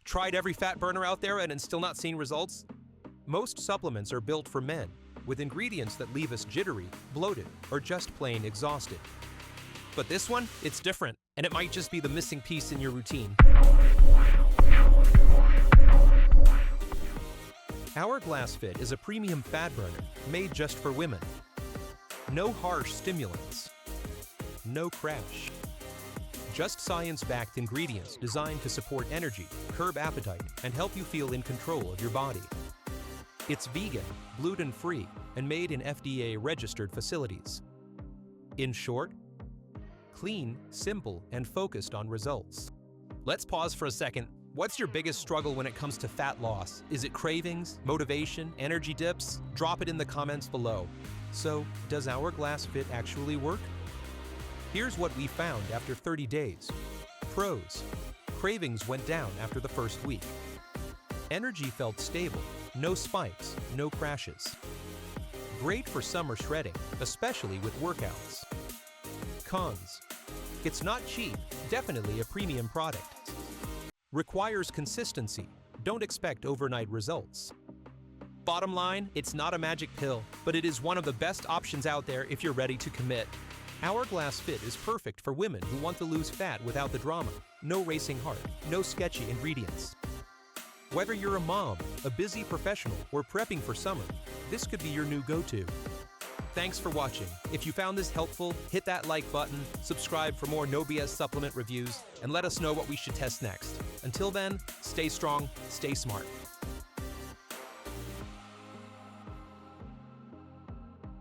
Tried every fat burner out there and still not seeing results? Most supplements are built for men, with ingredients that leave us jittery, bloated, or just plain exhausted. But this one, it's different, and it might just be the missing piece in your routine. Hourglass Fit is a premium fat burner made just for women. No harsh stimulants. No crash. Just science-backed ingredients designed to support energy, curb appetite, and help you feel in control of your body. It's vegan, gluten-free, and made in FDA-registered facilities. In short, clean, simple, and focused on results. Let's pause for a second. What's your biggest struggle when it comes to fat loss? Is it cravings, motivation, energy dips? Drop it in the comments below. So, does Hourglass Fit actually work? Here's what we found after 30 days. Pros: cravings went down after the first week. Energy felt stable, no spikes, no crashes. Great for summer shredding, especially with workouts. Cons: it's not cheap, definitely a premium product. Requires consistency, don't expect overnight results. Bottom line, it's not a magic pill, but it is one of the best options out there if you're ready to commit. Hourglass Fit is perfect for women who want to lose fat without the drama. No racing heart, no sketchy ingredients. Whether you're a mom, a busy professional, or prepping for summer, this could be your new go-to. Thanks for watching. If you found this helpful, hit that like button, subscribe for more No BS supplement reviews, and let us know what we should test next. Until then, stay strong, stay smart.